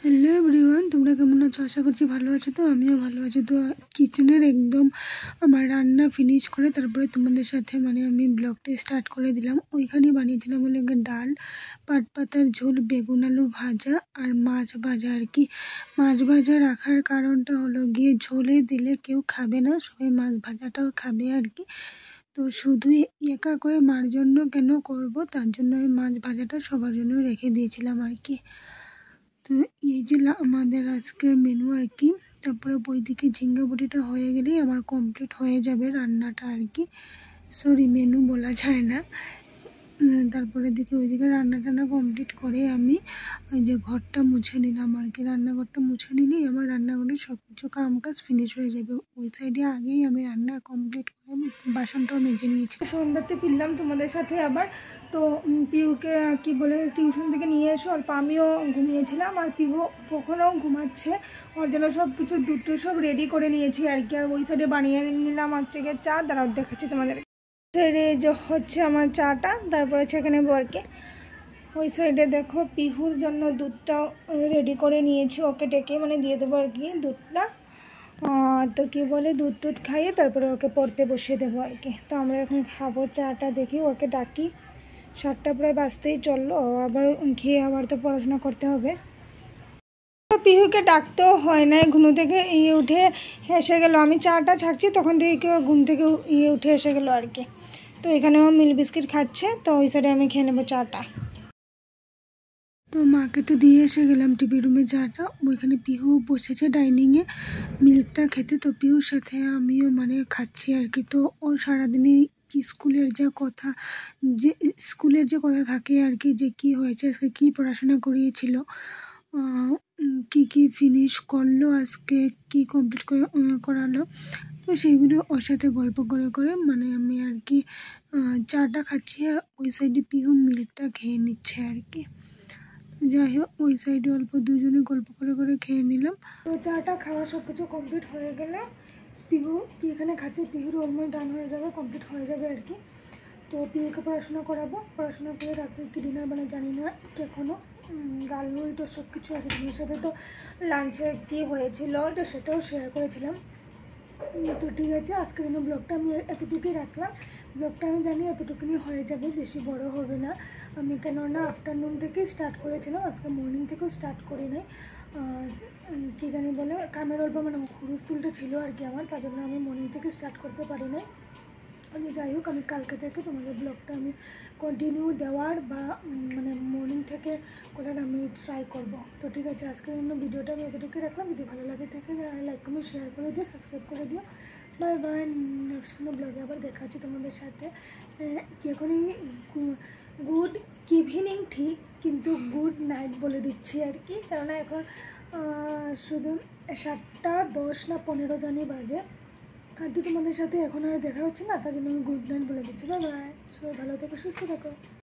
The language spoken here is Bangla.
হ্যালো এভরিওয়ান, তোমরা কেমন আছো? আশা করছি ভালো আছো। তো আমিও ভালো আছি। তো কিচেনের একদম আমার রান্না ফিনিশ করে তারপরে তোমাদের সাথে আমি ব্লগটা স্টার্ট করে দিলাম। ওইখানেই বানিয়েছিলাম ডাল, পাট পাতার ঝোল, বেগুন আলু ভাজা আর মাছ ভাজা আর কি। মাছ ভাজা রাখার কারণটা হলো গিয়ে ঝোলে দিলে কেউ খাবে না, সবাই মাছ ভাজাটাও খাবে আর কি। তো শুধু একা করে মার জন্য কেন করব, তার জন্য আমি মাছ ভাজাটা সবার জন্য রেখে দিয়েছিলাম আর কি। তো এই যে আমাদের আজকের মেনু আর কি। তারপরে বইদিকে ঝিঙ্গা বড়িটা হয়ে গেলেই আমার কমপ্লিট হয়ে যাবে রান্নাটা আর কি। সরি, মেনু বলা যায় না। তারপরে ওইদিকে রান্না টান্না কমপ্লিট করে আমি ওই যে ঘরটা মুছে নিলাম আর কি। রান্নাঘরটা মুছে নিলেই আমার রান্নাঘরের সব কিছু কাজ ফিনিশ হয়ে যাবে। ওই সাইডে আগেই আমি রান্না কমপ্লিট করে বাসনটাও মেজে নিয়েছি। সন্ধ্যাতে ফিরলাম তোমাদের সাথে আবার। তো পিহুকে কি বলে টিউশন থেকে নিয়ে এসে অল্প আমিও ঘুমিয়েছিলাম, আর পিহু কখনও ঘুমাচ্ছে। ওর জন্য সব কিছু দুটো সব রেডি করে নিয়েছি আর কি। আর ওই সাইডে বানিয়ে নিলাম হচ্ছে গিয়ে চা। দাঁড়াও দেখাচ্ছি তোমাদের। সাইডে যে হচ্ছে আমার চাটা, তারপরে সেখানে বরকে। ওই সাইডে দেখো পিহুর জন্য দুধটাও রেডি করে নিয়েছি, ওকে ডেকে দিয়ে দেবো আর কি দুধটা। তো কী বলে দুধ খাইয়ে তারপরে ওকে পড়তে বসিয়ে দেবো আর কি। তো আমরা এখন খাবো চাটা, দেখি ওকে ডাকি। 7টা প্রায় বাজতেই চললো, আবার খেয়ে আবার তো পড়াশোনা করতে হবে। পিহুকে ডাকতেও হয় না, ঘুম থেকে উঠে এসে গেলো। আমি চাটা ছাড়ছি তখন থেকে কেউ ঘুম থেকে উঠে এসে গেলো আর কি। তো এখানেও মিল্ক বিস্কিট খাচ্ছে, তো ওই সাইডে আমি খেয়ে নেবো চাটা। তো মাকে তো দিয়ে এসে গেলাম টিভি রুমে চাটা। ওইখানে পিহু বসেছে ডাইনিংয়ে মিল্কটা খেতে। তো পিহুর সাথে আমিও খাচ্ছি আর কি। তো ওর সারাদিনই স্কুলের যে কথা থাকে আর কি, যে কি হয়েছে আজকে, কি পড়াশোনা করিয়েছিল, কি ফিনিশ করলো আজকে, কি কমপ্লিট করালো। তো সেইগুলো ওর সাথে গল্প করে করে আমি আর কি চাটা খাচ্ছি। আর ওই সাইডে পিহু মিল্কটা খেয়ে নিচ্ছে আর কি। যাই হোক, ওই সাইডে অল্প দুজনে গল্প করে করে খেয়ে নিলাম। তো চাটা খাওয়া সব কিছু কমপ্লিট হয়ে গেলে পিহু এখানে খাচ্ছে। পিহুর অলমোস্ট ডান হয়ে যাবে, কমপ্লিট হয়ে যাবে আর কি। তো পিহুকে পড়াশোনা করাবো, পড়াশোনা করে রাত্রে কি ডিনার জানি না এখনও। গালমুড়ি তো সব কিছু আছে। তোমার সাথে তো লাঞ্চে কী হয়েছিল তো সেটাও শেয়ার করেছিলাম। তো ঠিক আছে, আজকের জন্য ব্লগটা আমি এতটুকুই রাখলাম। ব্লগটা আমি জানি এতটুকুনি হয়ে যাবে, বেশি বড় হবে না। আমি কেননা আফটারনুন থেকেই স্টার্ট করেছিলাম, আজকে মর্নিং থেকেও স্টার্ট করি নাই। কী জানি বলে কামের অল্প হুলস্থুলটা ছিল আর কি আমার, তার জন্য আমি মর্নিং থেকে স্টার্ট করতে পারি নাই। আমি যাই হোক, আমি কালকে থেকে তোমাদের ব্লগটা আমি কন্টিনিউ দেওয়ার বা মর্নিং থেকে করার আমি ট্রাই করব। তো ঠিক আছে, আজকের জন্য ভিডিওটা আমি এতটুকুই রাখলাম। যদি ভালো লাগে থাকে লাইক কমেন্ট শেয়ার করে দিও, সাবস্ক্রাইব করে দিও। Bye bye. নেক্সট কোনো ব্লগে আবার দেখা হচ্ছে তোমাদের সাথে। এখনই গুড ইভিনিং ঠিক, কিন্তু গুড নাইট বলে দিচ্ছি আর কি, কেননা এখন শুধু 7টা 10 না 15 জানি বাজে। আর তোমাদের সাথে এখন আর দেখা হচ্ছে না, তার জন্য আমি গুড নাইট বলে দিচ্ছি। বাই বাই, সবাই ভালো থেকো, সুস্থ থাকো।